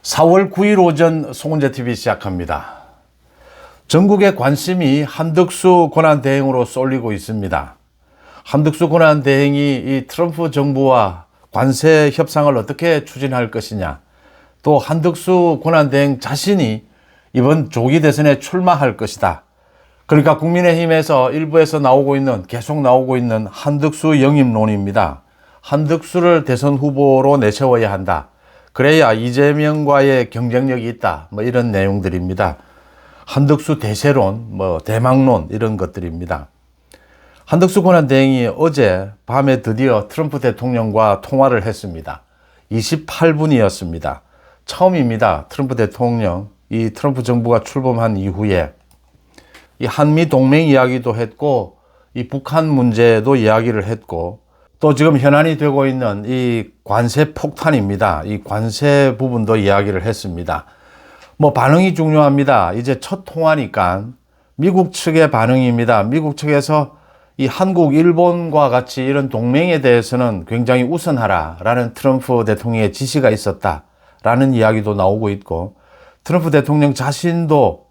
4월 9일 오전 송은재TV 시작합니다. 전국의 관심이 한덕수 권한대행으로 쏠리고 있습니다. 한덕수 권한대행이 이 트럼프 정부와 관세 협상을 어떻게 추진할 것이냐, 또 한덕수 권한대행 자신이 이번 조기 대선에 출마할 것이다. 그러니까 국민의힘에서 일부에서 계속 나오고 있는 한덕수 영입론입니다. 한덕수를 대선 후보로 내세워야 한다. 그래야 이재명과의 경쟁력이 있다. 이런 내용들입니다. 한덕수 대세론, 대망론 이런 것들입니다. 한덕수 권한대행이 어제 밤에 드디어 트럼프 대통령과 통화를 했습니다. 28분이었습니다. 처음입니다. 트럼프 대통령, 이 트럼프 정부가 출범한 이후에 이 한미 동맹 이야기도 했고, 이 북한 문제도 이야기를 했고, 또 지금 현안이 되고 있는 이 관세 폭탄입니다. 이 관세 부분도 이야기를 했습니다. 반응이 중요합니다. 이제 첫 통화니까 미국 측의 반응입니다. 미국 측에서 이 한국, 일본과 같이 이런 동맹에 대해서는 굉장히 우선하라라는 트럼프 대통령의 지시가 있었다라는 이야기도 나오고 있고, 트럼프 대통령 자신도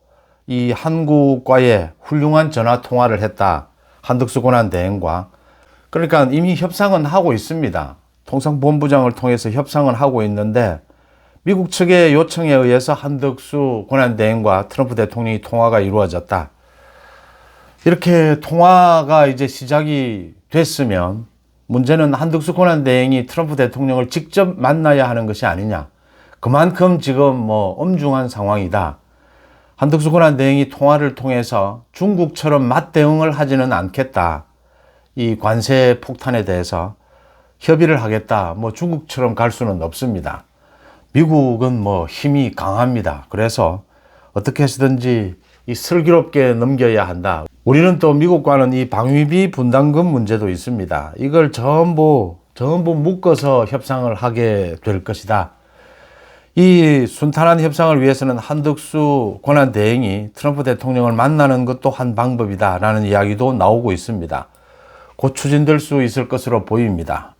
이 한국과의 훌륭한 전화 통화를 했다. 한덕수 권한대행과. 그러니까 이미 협상은 하고 있습니다. 통상본부장을 통해서 협상을 하고 있는데, 미국 측의 요청에 의해서 한덕수 권한대행과 트럼프 대통령이 통화가 이루어졌다. 이렇게 통화가 이제 시작이 됐으면 문제는 한덕수 권한대행이 트럼프 대통령을 직접 만나야 하는 것이 아니냐. 그만큼 지금 엄중한 상황이다. 한덕수 권한대행이 통화를 통해서 중국처럼 맞대응을 하지는 않겠다. 이 관세 폭탄에 대해서 협의를 하겠다. 중국처럼 갈 수는 없습니다. 미국은 힘이 강합니다. 그래서 어떻게 해서든지 이 슬기롭게 넘겨야 한다. 우리는 또 미국과는 이 방위비 분담금 문제도 있습니다. 이걸 전부 묶어서 협상을 하게 될 것이다. 이 순탄한 협상을 위해서는 한덕수 권한대행이 트럼프 대통령을 만나는 것도 한 방법이다라는 이야기도 나오고 있습니다. 곧 추진될 수 있을 것으로 보입니다.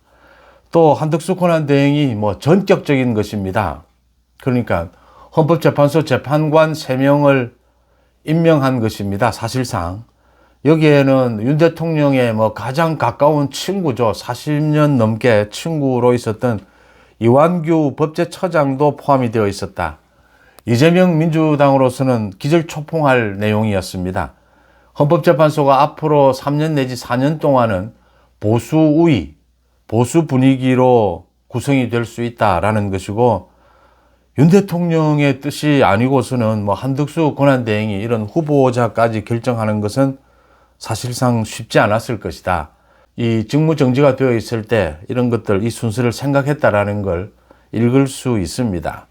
또 한덕수 권한대행이 전격적인 것입니다. 그러니까 헌법재판소 재판관 3명을 임명한 것입니다. 사실상 여기에는 윤 대통령의 가장 가까운 친구죠. 40년 넘게 친구로 있었던 이완규 법제처장도 포함이 되어 있었다. 이재명 민주당으로서는 기절초풍할 내용이었습니다. 헌법재판소가 앞으로 3년 내지 4년 동안은 보수 우위, 보수 분위기로 구성이 될 수 있다라는 것이고, 윤 대통령의 뜻이 아니고서는 한덕수 권한대행이 이런 후보자까지 결정하는 것은 사실상 쉽지 않았을 것이다. 이 직무 정지가 되어 있을 때 이런 것들, 이 순서를 생각했다라는 걸 읽을 수 있습니다.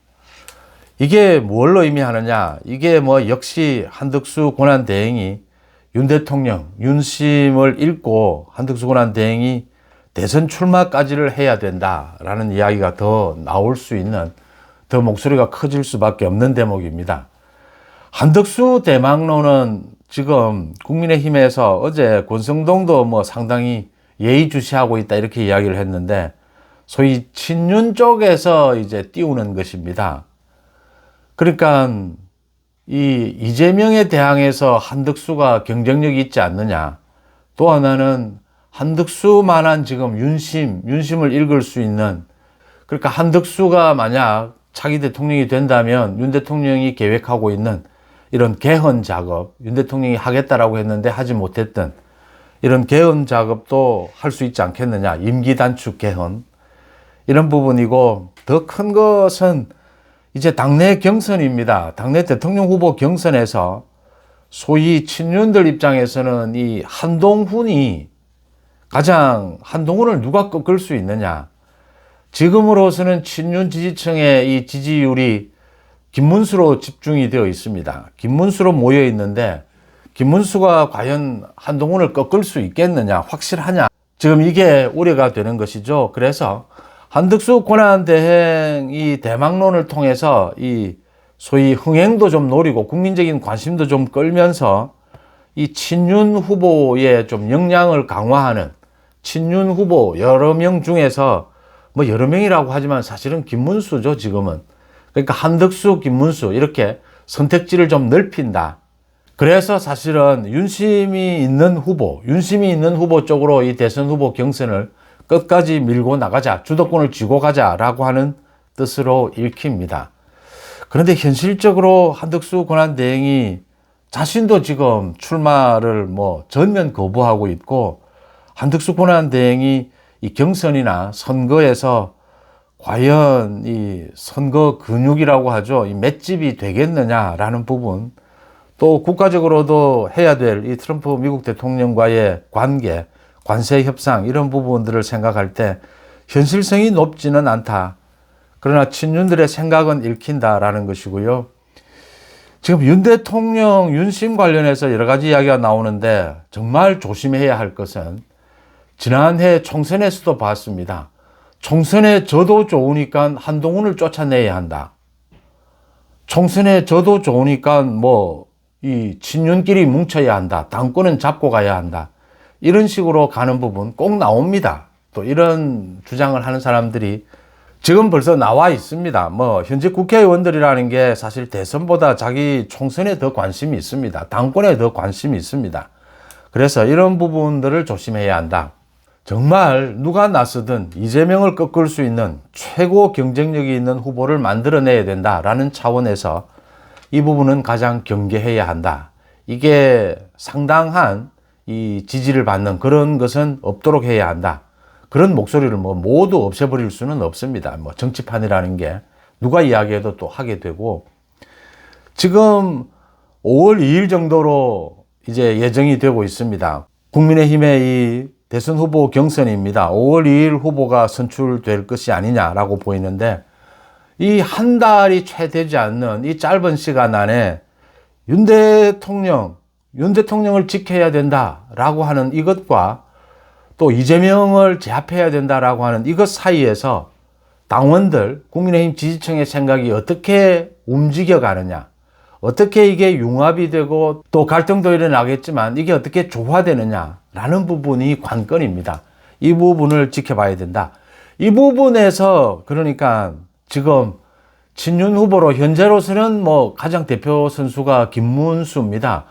이게 뭘 의미하느냐? 이게 역시 한덕수 권한대행이 윤 대통령, 윤심을 읽고 한덕수 권한대행이 대선 출마까지를 해야 된다라는 이야기가 더 나올 수 있는, 더 목소리가 커질 수밖에 없는 대목입니다. 한덕수 대망론은 지금 국민의힘에서 어제 권성동도 상당히 예의주시하고 있다 이렇게 이야기를 했는데, 소위 친윤 쪽에서 이제 띄우는 것입니다. 그러니까 이 이재명에 대항해서 한덕수가 경쟁력이 있지 않느냐. 또 하나는 한덕수만한 지금 윤심을 읽을 수 있는, 그러니까 한덕수가 만약 차기 대통령이 된다면 윤 대통령이 계획하고 있는 이런 개헌 작업, 윤 대통령이 하겠다라고 했는데 하지 못했던 이런 개헌 작업도 할 수 있지 않겠느냐. 임기 단축 개헌. 이런 부분이고, 더 큰 것은 이제 당내 경선입니다. 당내 대통령 후보 경선에서 소위 친윤들 입장에서는 이 한동훈이 한동훈을 누가 꺾을 수 있느냐. 지금으로서는 친윤 지지층의 이 지지율이 김문수로 집중이 되어 있습니다. 김문수로 모여 있는데, 김문수가 과연 한동훈을 꺾을 수 있겠느냐, 확실하냐. 지금 이게 우려가 되는 것이죠. 그래서 한덕수 권한대행 이 대망론을 통해서 이 소위 흥행도 좀 노리고 국민적인 관심도 좀 끌면서 이 친윤 후보의 좀 역량을 강화하는, 친윤 후보 여러 명 중에서 여러 명이라고 하지만 사실은 김문수죠, 지금은. 그러니까 한덕수, 김문수 이렇게 선택지를 좀 넓힌다. 그래서 사실은 윤심이 있는 후보 쪽으로 이 대선 후보 경선을 끝까지 밀고 나가자, 주도권을 쥐고 가자라고 하는 뜻으로 읽힙니다. 그런데 현실적으로 한덕수 권한대행이 자신도 지금 출마를 전면 거부하고 있고, 한덕수 권한대행이 이 경선이나 선거에서 과연 이 선거 근육이라고 하죠, 이 맷집이 되겠느냐라는 부분, 또 국가적으로도 해야 될 이 트럼프 미국 대통령과의 관계, 관세 협상 이런 부분들을 생각할 때 현실성이 높지는 않다. 그러나 친윤들의 생각은 읽힌다라는 것이고요. 지금 윤 대통령 윤심 관련해서 여러 가지 이야기가 나오는데 정말 조심해야 할 것은 지난해 총선에서도 봤습니다. 총선에 져도 좋으니까 한동훈을 쫓아내야 한다. 총선에 져도 좋으니까 이 친윤끼리 뭉쳐야 한다. 당권은 잡고 가야 한다. 이런 식으로 가는 부분 꼭 나옵니다. 또 이런 주장을 하는 사람들이 지금 벌써 나와 있습니다. 현재 국회의원들이라는 게 사실 대선보다 자기 총선에 더 관심이 있습니다. 당권에 더 관심이 있습니다. 그래서 이런 부분들을 조심해야 한다. 정말 누가 나서든 이재명을 꺾을 수 있는 최고 경쟁력이 있는 후보를 만들어내야 된다라는 차원에서 이 부분은 가장 경계해야 한다. 이게 상당한 이 지지를 받는 그런 것은 없도록 해야 한다. 그런 목소리를 모두 없애버릴 수는 없습니다. 정치판이라는 게 누가 이야기해도 또 하게 되고, 지금 5월 2일 정도로 이제 예정이 되고 있습니다. 국민의힘의 이 대선 후보 경선입니다. 5월 2일 후보가 선출될 것이 아니냐라고 보이는데, 이 한 달이 채 되지 않는 이 짧은 시간 안에 윤 대통령을 지켜야 된다라고 하는 이것과 또 이재명을 제압해야 된다라고 하는 이것 사이에서 당원들, 국민의힘 지지층의 생각이 어떻게 움직여가느냐, 어떻게 이게 융합이 되고 또 갈등도 일어나겠지만 이게 어떻게 조화되느냐라는 부분이 관건입니다. 이 부분을 지켜봐야 된다. 이 부분에서 그러니까 지금 친윤 후보로 현재로서는 가장 대표 선수가 김문수입니다.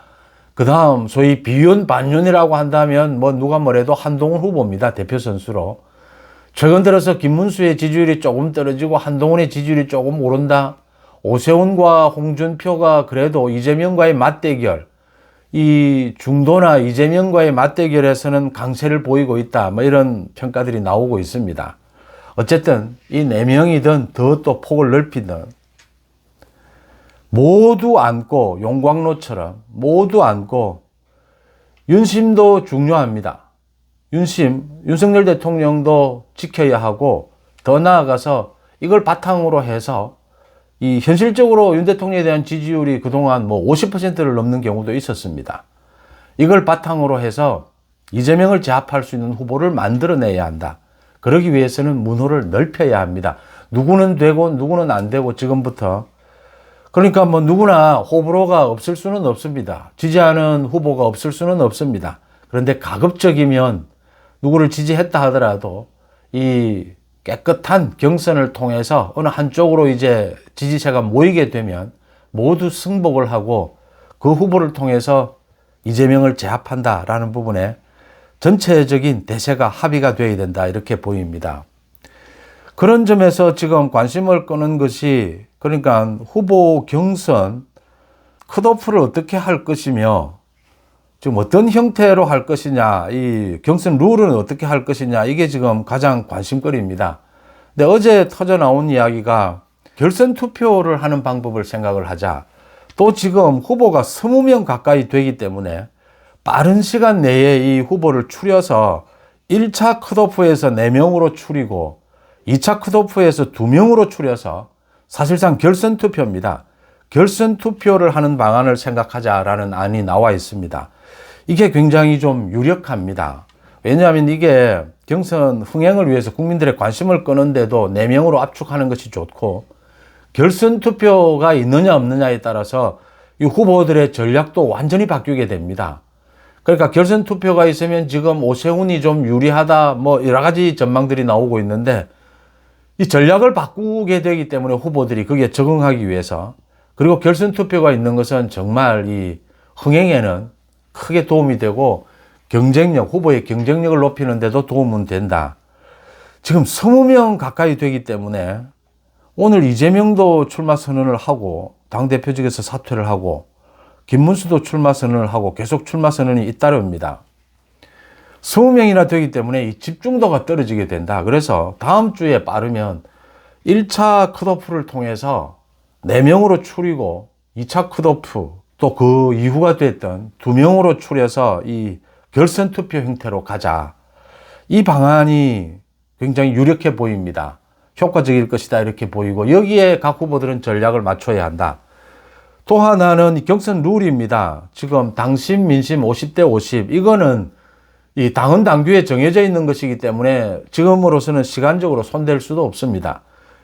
그 다음 소위 비윤 반윤이라고 한다면 누가 뭐래도 한동훈 후보입니다. 대표 선수로. 최근 들어서 김문수의 지지율이 조금 떨어지고 한동훈의 지지율이 조금 오른다. 오세훈과 홍준표가 그래도 이재명과의 맞대결, 이 중도나 이재명과의 맞대결에서는 강세를 보이고 있다. 이런 평가들이 나오고 있습니다. 어쨌든 이 네 명이든 더 또 폭을 넓히든 모두 안고, 용광로처럼 모두 안고, 윤심도 중요합니다. 윤석열 대통령도 지켜야 하고, 더 나아가서 이걸 바탕으로 해서 이 현실적으로 윤 대통령에 대한 지지율이 그동안 50%를 넘는 경우도 있었습니다. 이걸 바탕으로 해서 이재명을 제압할 수 있는 후보를 만들어내야 한다. 그러기 위해서는 문호를 넓혀야 합니다. 누구는 되고 누구는 안 되고 지금부터. 그러니까 누구나 호불호가 없을 수는 없습니다. 지지하는 후보가 없을 수는 없습니다. 그런데 가급적이면 누구를 지지했다 하더라도 이 깨끗한 경선을 통해서 어느 한쪽으로 이제 지지세가 모이게 되면 모두 승복을 하고 그 후보를 통해서 이재명을 제압한다라는 부분에 전체적인 대세가 합의가 되어야 된다, 이렇게 보입니다. 그런 점에서 지금 관심을 끄는 것이, 그러니까 후보 경선 컷오프를 어떻게 할 것이며 지금 어떤 형태로 할 것이냐, 이 경선 룰은 어떻게 할 것이냐, 이게 지금 가장 관심거리입니다. 근데 어제 터져 나온 이야기가 결선 투표를 하는 방법을 생각을 하자. 또 지금 후보가 20명 가까이 되기 때문에 빠른 시간 내에 이 후보를 추려서 1차 컷오프에서 4명으로 추리고 2차 컷오프에서 2명으로 추려서 사실상 결선 투표입니다. 결선 투표를 하는 방안을 생각하자라는 안이 나와 있습니다. 이게 굉장히 좀 유력합니다. 왜냐하면 이게 경선 흥행을 위해서 국민들의 관심을 끄는데도 4명으로 압축하는 것이 좋고, 결선 투표가 있느냐 없느냐에 따라서 이 후보들의 전략도 완전히 바뀌게 됩니다. 그러니까 결선 투표가 있으면 지금 오세훈이 좀 유리하다, 여러 가지 전망들이 나오고 있는데, 이 전략을 바꾸게 되기 때문에 후보들이 거기에 적응하기 위해서, 그리고 결선 투표가 있는 것은 정말 이 흥행에는 크게 도움이 되고 경쟁력, 후보의 경쟁력을 높이는 데도 도움은 된다. 지금 20명 가까이 되기 때문에 오늘 이재명도 출마 선언을 하고 당대표직에서 사퇴를 하고 김문수도 출마 선언을 하고 계속 출마 선언이 잇따릅니다. 20명이나 되기 때문에 이 집중도가 떨어지게 된다. 그래서 다음 주에 빠르면 1차 컷오프를 통해서 4명으로 추리고 2차 컷오프 또 그 이후가 됐던 2명으로 추려서 이 결선 투표 형태로 가자. 이 방안이 굉장히 유력해 보입니다. 효과적일 것이다 이렇게 보이고, 여기에 각 후보들은 전략을 맞춰야 한다. 또 하나는 경선 룰입니다. 지금 당심 민심 50대 50, 이거는 이 당헌 당규에 정해져 있는 것이기 때문에 지금으로서는 시간적으로 손댈 수도 없습니다.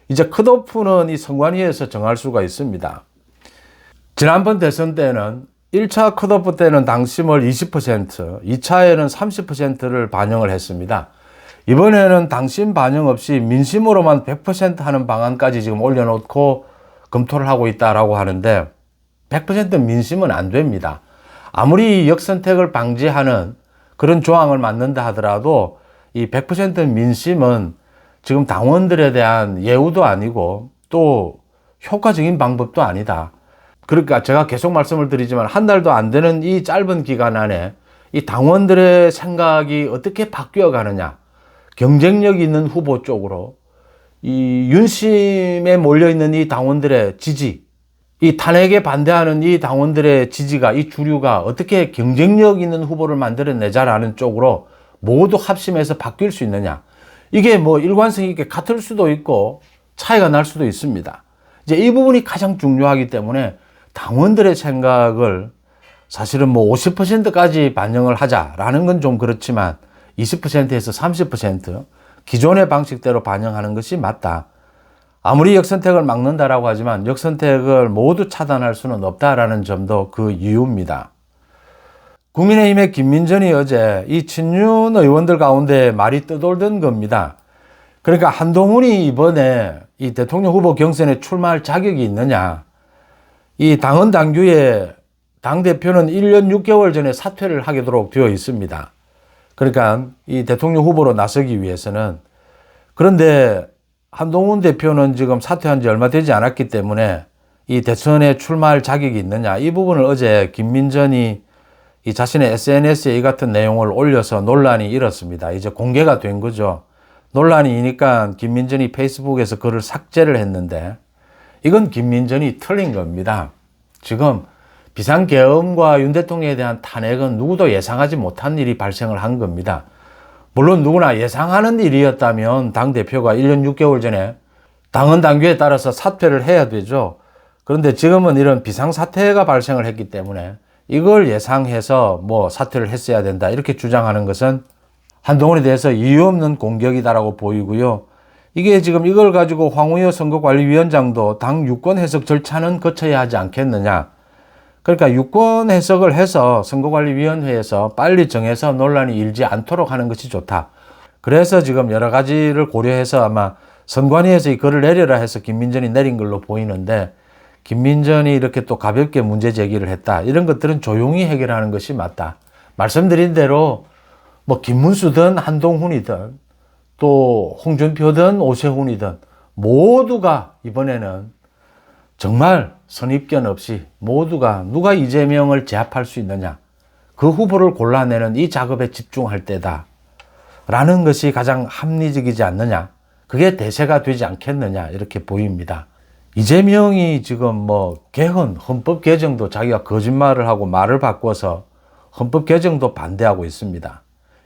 이제 컷오프는 이 선관위에서 정할 수가 있습니다. 지난번 대선 때는 1차 컷오프 때는 당심을 20%, 2차에는 30%를 반영을 했습니다. 이번에는 당심 반영 없이 민심으로만 100% 하는 방안까지 지금 올려놓고 검토를 하고 있다라고 하는데, 100% 민심은 안 됩니다. 아무리 역선택을 방지하는 그런 조항을 만든다 하더라도 이 100% 민심은 지금 당원들에 대한 예우도 아니고 또 효과적인 방법도 아니다. 그러니까 제가 계속 말씀을 드리지만 한 달도 안 되는 이 짧은 기간 안에 이 당원들의 생각이 어떻게 바뀌어 가느냐, 경쟁력 있는 후보 쪽으로 이 윤심에 몰려있는 이 당원들의 지지, 이 탄핵에 반대하는 이 당원들의 지지가, 이 주류가 어떻게 경쟁력 있는 후보를 만들어내자라는 쪽으로 모두 합심해서 바뀔 수 있느냐. 이게 뭐 일관성 있게 같을 수도 있고 차이가 날 수도 있습니다. 이제 이 부분이 가장 중요하기 때문에 당원들의 생각을 사실은 뭐 50%까지 반영을 하자라는 건 좀 그렇지만 20%에서 30% 기존의 방식대로 반영하는 것이 맞다. 아무리 역선택을 막는다라고 하지만 역선택을 모두 차단할 수는 없다라는 점도 그 이유입니다. 국민의힘의 김민전이 어제 이 친윤 의원들 가운데 말이 떠돌던 겁니다. 그러니까 한동훈이 이번에 이 대통령 후보 경선에 출마할 자격이 있느냐. 이 당헌 당규에 당대표는 1년 6개월 전에 사퇴를 하도록 되어 있습니다. 그러니까 이 대통령 후보로 나서기 위해서는. 그런데 한동훈 대표는 지금 사퇴한 지 얼마 되지 않았기 때문에 이 대선에 출마할 자격이 있느냐. 이 부분을 어제 김민전이 이 자신의 SNS에 이 같은 내용을 올려서 논란이 일었습니다. 이제 공개가 된 거죠. 논란이 이니까 김민전이 페이스북에서 글을 삭제를 했는데, 이건 김민전이 틀린 겁니다. 지금 비상계엄과 윤 대통령에 대한 탄핵은 누구도 예상하지 못한 일이 발생을 한 겁니다. 물론 누구나 예상하는 일이었다면 당대표가 1년 6개월 전에 당헌 당규에 따라서 사퇴를 해야 되죠. 그런데 지금은 이런 비상사태가 발생을 했기 때문에 이걸 예상해서 뭐 사퇴를 했어야 된다 이렇게 주장하는 것은 한동훈에 대해서 이유 없는 공격이다라고 보이고요. 이게 지금 이걸 가지고 황우여 선거관리위원장도 당 유권 해석 절차는 거쳐야 하지 않겠느냐. 그러니까 유권 해석을 해서 선거관리위원회에서 빨리 정해서 논란이 일지 않도록 하는 것이 좋다. 그래서 지금 여러 가지를 고려해서 아마 선관위에서 이 글을 내려라 해서 김민전이 내린 걸로 보이는데, 김민전이 이렇게 또 가볍게 문제 제기를 했다. 이런 것들은 조용히 해결하는 것이 맞다. 말씀드린 대로 뭐 김문수든 한동훈이든 또 홍준표든 오세훈이든 모두가 이번에는 정말 선입견 없이 모두가 누가 이재명을 제압할 수 있느냐, 그 후보를 골라내는 이 작업에 집중할 때다 라는 것이 가장 합리적이지 않느냐, 그게 대세가 되지 않겠느냐 이렇게 보입니다. 이재명이 지금 뭐 개헌, 헌법 개정도 자기가 거짓말을 하고 말을 바꿔서 헌법 개정도 반대하고 있습니다.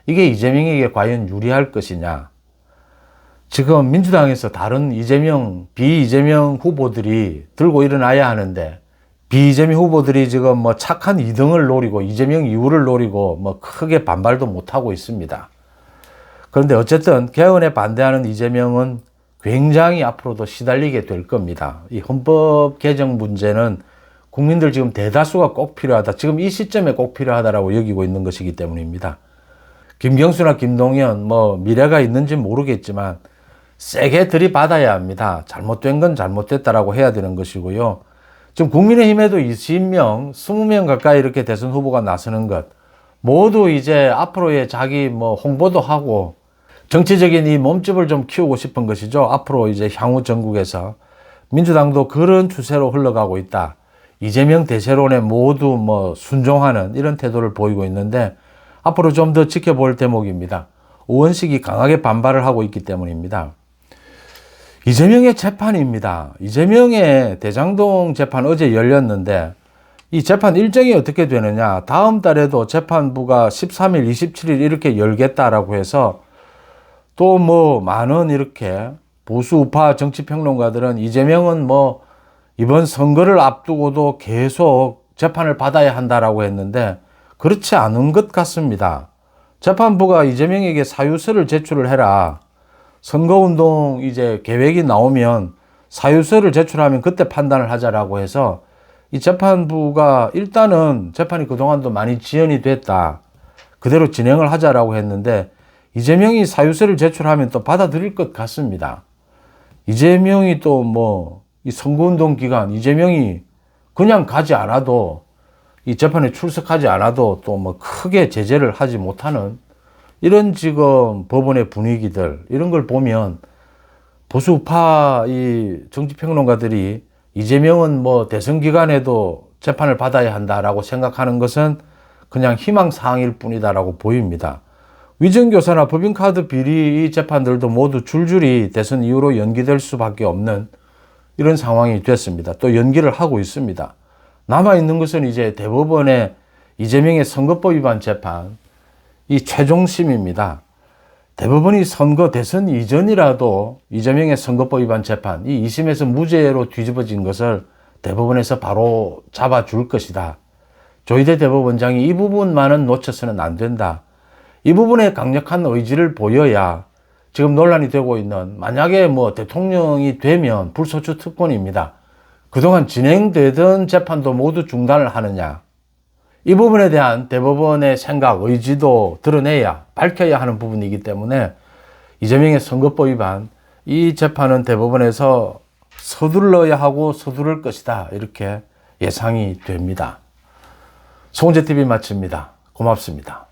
이게 이재명에게 과연 유리할 것이냐. 지금 민주당에서 다른 이재명, 비이재명 후보들이 들고 일어나야 하는데, 비이재명 후보들이 지금 뭐 착한 2등을 노리고 이재명 이후를 노리고 뭐 크게 반발도 못하고 있습니다. 그런데 어쨌든 개헌에 반대하는 이재명은 굉장히 앞으로도 시달리게 될 겁니다. 이 헌법 개정 문제는 국민들 지금 대다수가 꼭 필요하다. 지금 이 시점에 꼭 필요하다라고 여기고 있는 것이기 때문입니다. 김경수나 김동연 뭐 미래가 있는지 모르겠지만 세게 들이받아야 합니다. 잘못된 건 잘못됐다라고 해야 되는 것이고요. 지금 국민의힘에도 20명, 20명 가까이 이렇게 대선 후보가 나서는 것, 모두 이제 앞으로의 자기 뭐 홍보도 하고 정치적인 이 몸집을 좀 키우고 싶은 것이죠. 앞으로 이제 향후 전국에서 민주당도 그런 추세로 흘러가고 있다. 이재명 대세론에 모두 뭐 순종하는 이런 태도를 보이고 있는데 앞으로 좀 더 지켜볼 대목입니다. 의원식이 강하게 반발을 하고 있기 때문입니다. 이재명의 재판입니다. 이재명의 대장동 재판 어제 열렸는데 이 재판 일정이 어떻게 되느냐. 다음 달에도 재판부가 13일, 27일 이렇게 열겠다라고 해서 또 뭐 많은 이렇게 보수 우파 정치평론가들은 이재명은 뭐 이번 선거를 앞두고도 계속 재판을 받아야 한다라고 했는데 그렇지 않은 것 같습니다. 재판부가 이재명에게 사유서를 제출을 해라. 선거운동 이제 계획이 나오면 사유서를 제출하면 그때 판단을 하자라고 해서 이 재판부가 일단은 재판이 그동안도 많이 지연이 됐다. 그대로 진행을 하자라고 했는데 이재명이 사유서를 제출하면 또 받아들일 것 같습니다. 이재명이 또 뭐 이 선거운동 기간 이재명이 그냥 가지 않아도 이 재판에 출석하지 않아도 또 뭐 크게 제재를 하지 못하는 이런 지금 법원의 분위기들 이런 걸 보면 보수파 이 정치평론가들이 이재명은 뭐 대선 기간에도 재판을 받아야 한다라고 생각하는 것은 그냥 희망사항일 뿐이다라고 보입니다. 위정교사나 법인카드 비리 재판들도 모두 줄줄이 대선 이후로 연기될 수밖에 없는 이런 상황이 됐습니다. 또 연기를 하고 있습니다. 남아있는 것은 이제 대법원의 이재명의 선거법 위반 재판, 이 최종심입니다. 대법원이 선거 대선 이전이라도 이재명의 선거법 위반 재판, 이 2심에서 무죄로 뒤집어진 것을 대법원에서 바로 잡아줄 것이다. 조희대 대법원장이 이 부분만은 놓쳐서는 안 된다. 이 부분에 강력한 의지를 보여야 지금 논란이 되고 있는 만약에 뭐 대통령이 되면 불소추 특권입니다. 그동안 진행되던 재판도 모두 중단을 하느냐. 이 부분에 대한 대법원의 생각, 의지도 드러내야, 밝혀야 하는 부분이기 때문에 이재명의 선거법 위반, 이 재판은 대법원에서 서둘러야 하고 서두를 것이다. 이렇게 예상이 됩니다. 송은재TV 마칩니다. 고맙습니다.